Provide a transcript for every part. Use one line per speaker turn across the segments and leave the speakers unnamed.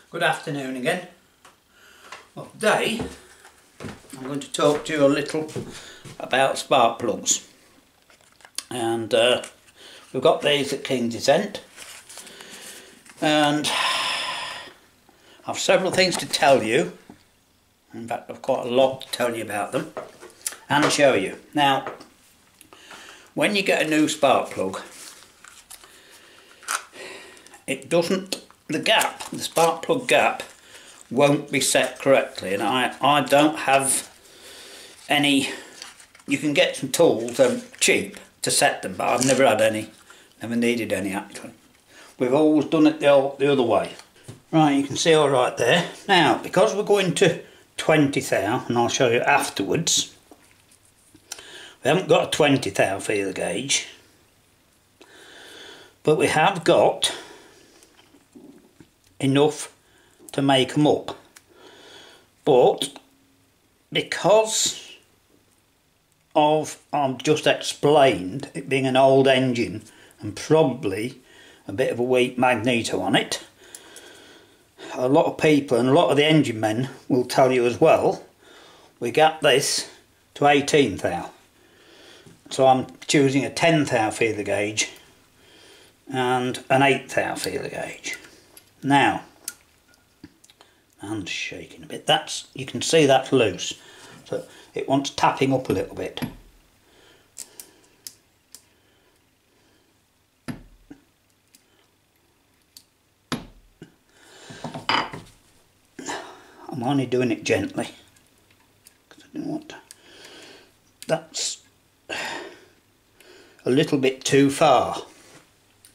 Good afternoon again. Well, today I'm going to talk to you a little about spark plugs, and we've got these at King's Descent, and I've several things to tell you. In fact, I've quite a lot to tell you about them and show you. Now, when you get a new spark plug, it doesn't, the spark plug gap won't be set correctly, and I don't have any. You can get some tools, cheap, to set them, but I've never had any, never needed any actually. We've always done it the other way. Right, you can see all right there. Now, because we're going to 20 thou, and I'll show you afterwards, we haven't got a 20 thou feeler gauge, but we have got enough to make them up. But because of, I've just explained, it being an old engine and probably a bit of a weak magneto on it, a lot of people and a lot of the engine men will tell you as well, we got this to 18 thou. So I'm choosing a 10 thou feeler gauge and an 8 thou feeler gauge. Now, hand's shaking a bit. That's, you can see that's loose, so it wants tapping up a little bit. I'm only doing it gently because I didn't want to. That's a little bit too far,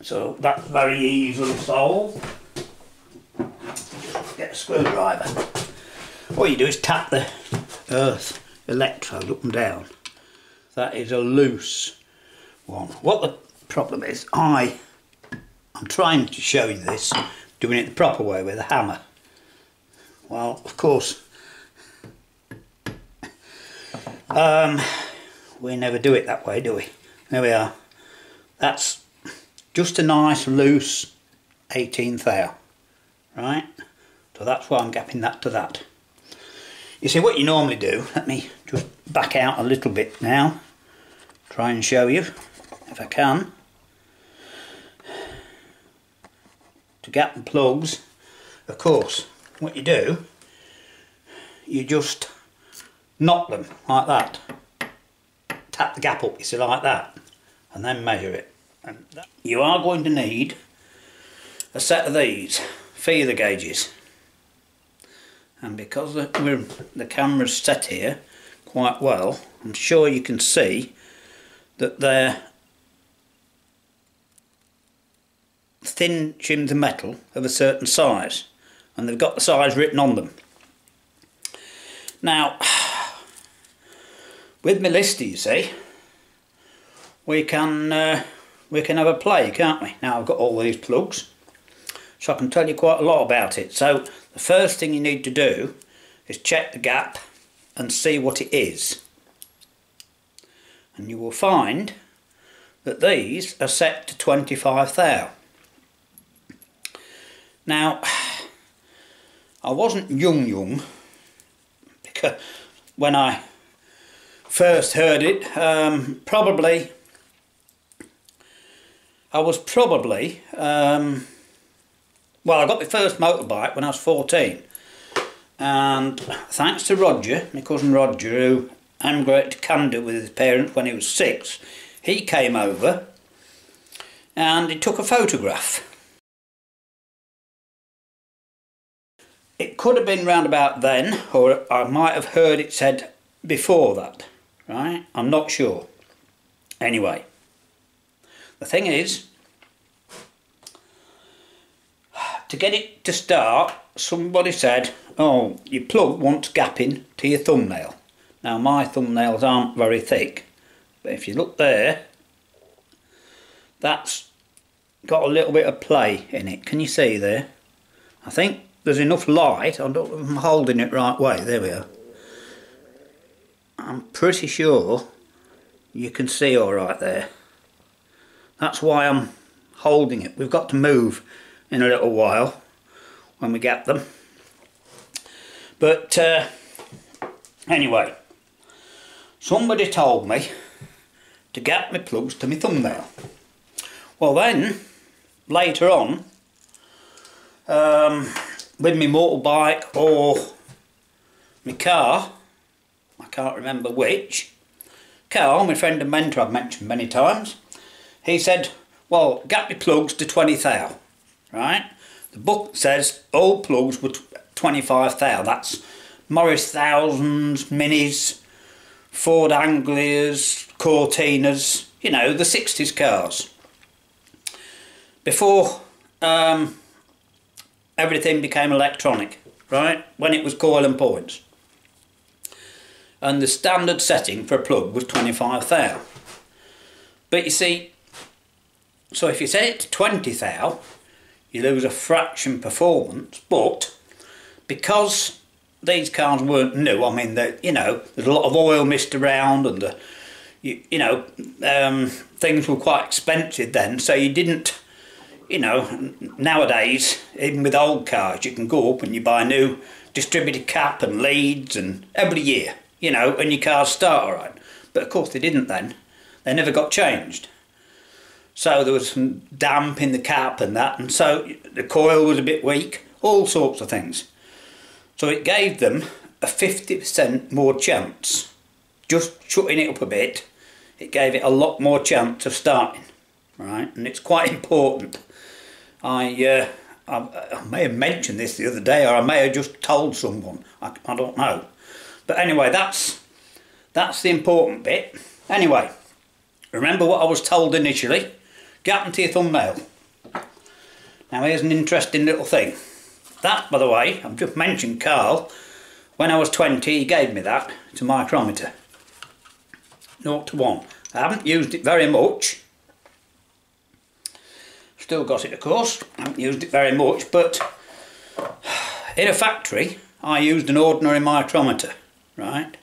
so that's very easily solved. Get a screwdriver. All you do is tap the earth electrode up and down. That is a loose one. What the problem is, I'm trying to show you this, doing it the proper way with a hammer. Well, of course, we never do it that way, do we? There we are. That's just a nice loose 18 thou, right? So that's why I'm gapping that to that. You see, what you normally do, let me just back out a little bit now, try and show you, if I can. To gap the plugs, of course, what you do, you just knock them like that. Tap the gap up, you see, like that, and then measure it. And you are going to need a set of these feeler gauges. And because the camera's set here quite well, I'm sure you can see that they're thin shims of metal of a certain size, and they've got the size written on them. Now, with my lister, you see, we can have a play, can't we? Now I've got all these plugs, so I can tell you quite a lot about it. So the first thing you need to do is check the gap and see what it is. And you will find that these are set to 25 thou. Now, I wasn't young, because when I first heard it, well, I got my first motorbike when I was 14, and thanks to Roger, my cousin Roger, who emigrated to Canada with his parents when he was 6, he came over and he took a photograph. It could have been round about then, or I might have heard it said before that, right? I'm not sure. Anyway, the thing is, to get it to start, somebody said, oh, your plug wants gapping to your thumbnail. Now my thumbnails aren't very thick, but if you look there, that's got a little bit of play in it. Can you see there? I think there's enough light. I don't know if I'm holding it right way. There we are. I'm pretty sure you can see all right there. That's why I'm holding it. We've got to move in a little while when we get them. But anyway, somebody told me to get my plugs to my thumbnail. Well then, later on, with my motorbike or my car, I can't remember which, Carl, my friend and mentor I've mentioned many times, he said, well, get me plugs to 20 thou, right? The book says all plugs were 25 thou, that's Morris Thousands, Minis, Ford Anglias, Cortinas, you know, the 60s cars. Before everything became electronic, right? When it was coil and points. And the standard setting for a plug was 25 thou. But you see, so if you set it to 20 thou, you lose a fraction performance, but because these cars weren't new, I mean, you know, there's a lot of oil missed around and things were quite expensive then, so you didn't, you know, nowadays, even with old cars, you can go up and you buy a new distributed cap and leads and every year, you know, and your cars start alright. But of course they didn't then. They never got changed. So there was some damp in the cap and that, and so the coil was a bit weak, all sorts of things. So it gave them a 50% more chance. Just shutting it up a bit, it gave it a lot more chance of starting, right? And it's quite important. I may have mentioned this the other day, or I may have just told someone. I don't know. But anyway, that's the important bit. Anyway, remember what I was told initially. Get them to your thumbnail. Now here's an interesting little thing. That, by the way, I've just mentioned Carl. When I was 20, he gave me that. It's a micrometer. 0 to 1. I haven't used it very much. Still got it, of course. I haven't used it very much, but in a factory, I used an ordinary micrometer, right?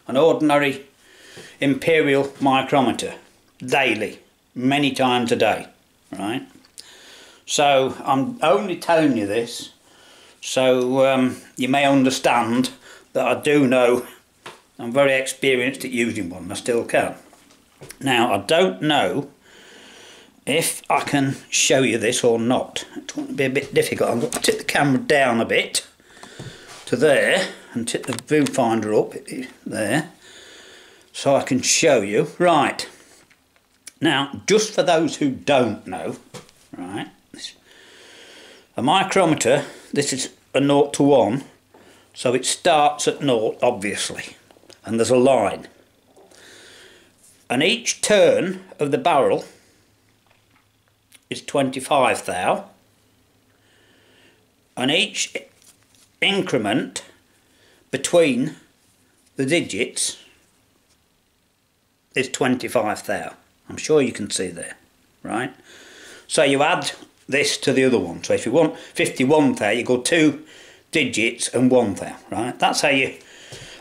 An ordinary imperial micrometer, daily, many times a day, right? So I'm only telling you this so you may understand that I do know I'm very experienced at using one, and I still can. Now I don't know if I can show you this or not. It's going to be a bit difficult. I'm going to tip the camera down a bit to there and tip the viewfinder up there so I can show you. Right, now just for those who don't know, right, a micrometer, this is a 0 to 1, so it starts at 0 obviously, and there's a line, and each turn of the barrel is 25 thou, and each increment between the digits is 25 thou. I'm sure you can see there, right? So you add this to the other one. So if you want 51 thou, you go 2 digits and 1 thou, right? That's how you...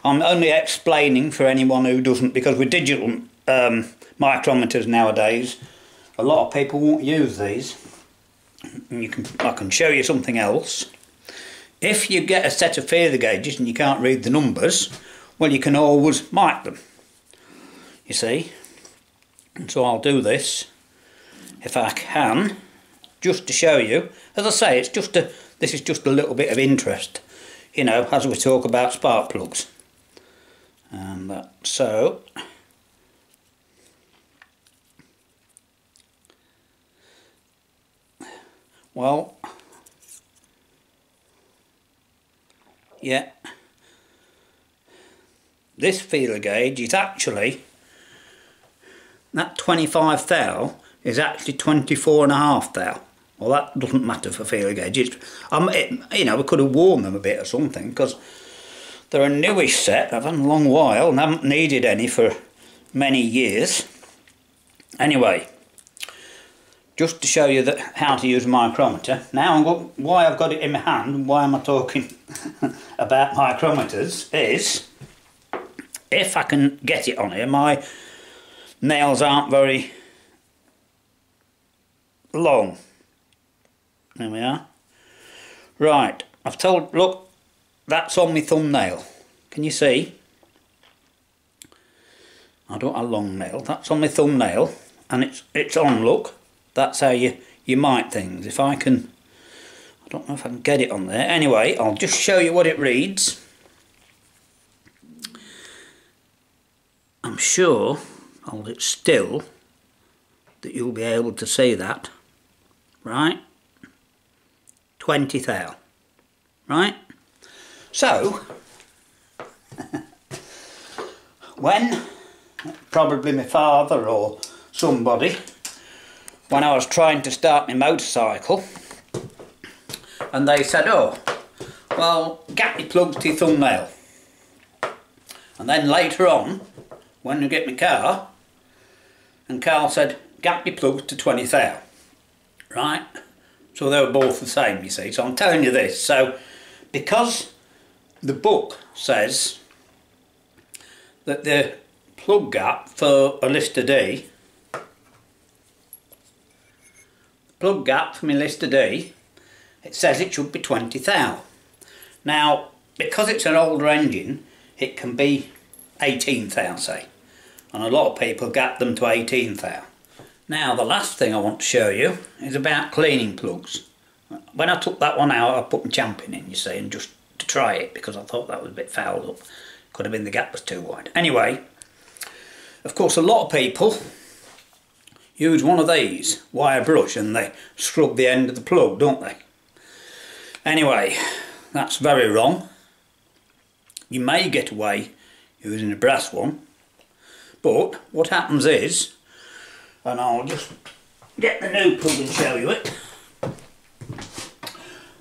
I'm only explaining for anyone who doesn't, because with digital micrometers nowadays, a lot of people won't use these. And I can show you something else. If you get a set of feeler gauges and you can't read the numbers, well, you can always mark them, you see. And so I'll do this if I can, just to show you. As I say, it's just this is just a little bit of interest, you know, as we talk about spark plugs. And so well, yeah, this feeler gauge is actually, that 25 thou is actually 24.5 thou. Well, that doesn't matter for feeler gauges. You know, we could have worn them a bit or something, because they're a newish set. I've had them a long while and haven't needed any for many years. Anyway, just to show you how to use a micrometer. Now, why I've got it in my hand and why am I talking about micrometers is, if I can get it on here, my nails aren't very long. There we are. Right, I've told, look, that's on my thumbnail. Can you see? I don't have a long nail. That's on my thumbnail, and it's on. Look, that's how you mic things. If I can, I don't know if I can get it on there. Anyway, I'll just show you what it reads. I'm sure, hold it still, that you'll be able to see that. Right? 20 thou. Right? So, when probably my father or somebody, when I was trying to start my motorcycle, and they said, oh, well, get your plugs to your thumbnail. And then later on, when I get my car, and Carl said, get your plugs to 20 thou. Right? So they were both the same, you see. So I'm telling you this. So, because the book says that the plug gap for a Lister D, plug gap for my Lister D, it says it should be 20 thou. Now, because it's an older engine, it can be 18 thou, say. And a lot of people gap them to 18 thou. Now, the last thing I want to show you is about cleaning plugs. When I took that one out, I put my champion in, you see, and just to try it, because I thought that was a bit fouled up. Could have been the gap was too wide. Anyway, of course, a lot of people use one of these wire brush and they scrub the end of the plug, don't they? Anyway, that's very wrong. You may get away using a brass one, but what happens is, and I'll just get the new plug and show you it,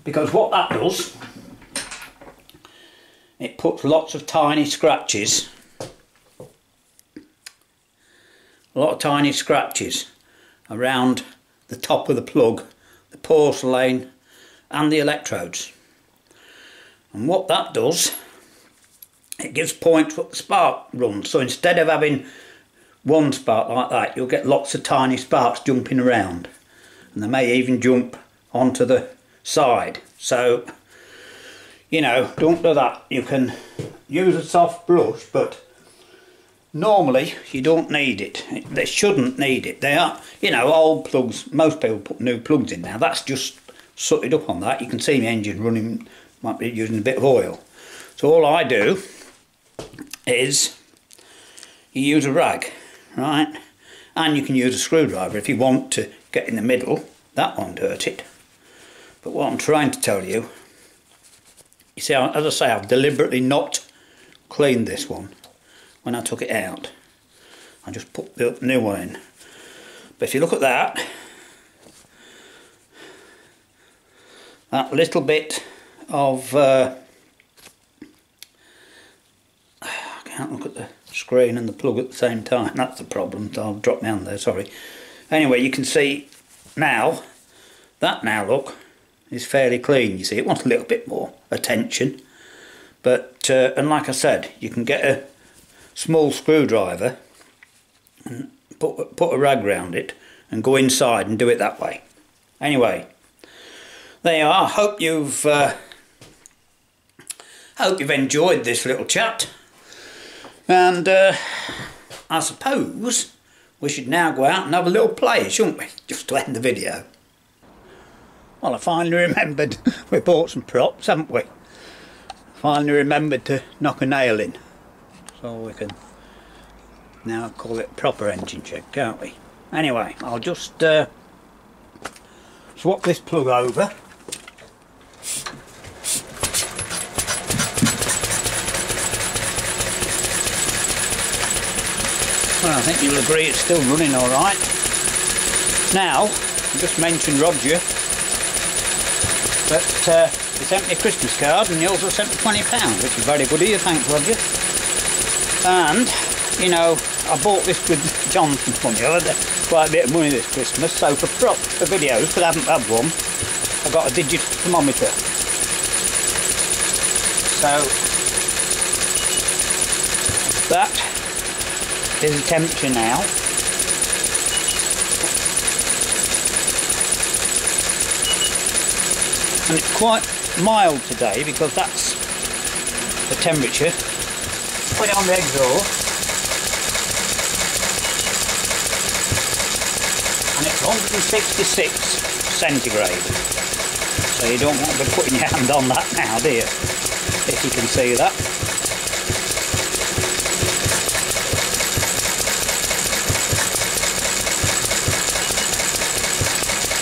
because what that does, it puts lots of tiny scratches, around the top of the plug, the porcelain and the electrodes. And what that does, it gives points what the spark runs. So instead of having one spark like that, you'll get lots of tiny sparks jumping around, and they may even jump onto the side. So, you know, don't do that. You can use a soft brush, but normally you don't need it. They shouldn't need it. They are, you know, old plugs. Most people put new plugs in now. That's just sooted up on that. You can see my engine running, might be using a bit of oil. So all I do is you use a rag, right? And you can use a screwdriver if you want to get in the middle. That won't hurt it. But what I'm trying to tell you, you see, as I say, I've deliberately not cleaned this one. When I took it out, I just put the new one in. But if you look at that little bit of I can't look at the screen and the plug at the same time. That's the problem. So I'll drop my hand there, sorry. Anyway, you can see now, that now, look, is fairly clean. You see, it wants a little bit more attention. But, and like I said, you can get a small screwdriver and put a rag round it and go inside and do it that way. Anyway, there you are. Hope you've enjoyed this little chat, and I suppose we should now go out and have a little play, shouldn't we, just to end the video. Well, I finally remembered we bought some props, haven't we? Finally remembered to knock a nail in. So we can now call it a proper engine check, can't we? Anyway, I'll just swap this plug over. Well, I think you'll agree it's still running alright. Now, I just mentioned Roger, but he sent me a Christmas card and he also sent me £20, which is very good of you, thanks Roger. And, you know, I bought this with Johnson's money. I had quite a bit of money this Christmas, so for props, for videos, because I haven't had one, I got a digital thermometer. So, that is the temperature now. And it's quite mild today because that's the temperature. Put it on the exhaust. And it's 166 centigrade. So you don't want to be putting your hand on that now, do you? If you can see that.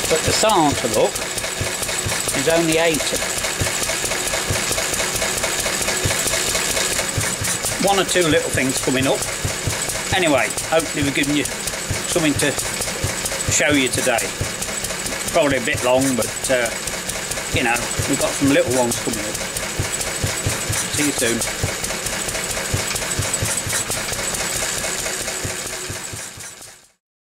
But the silence look is only 80. One or two little things coming up. Anyway, hopefully we've given you something to show you today. Probably a bit long, but you know, we've got some little ones coming up. See you soon.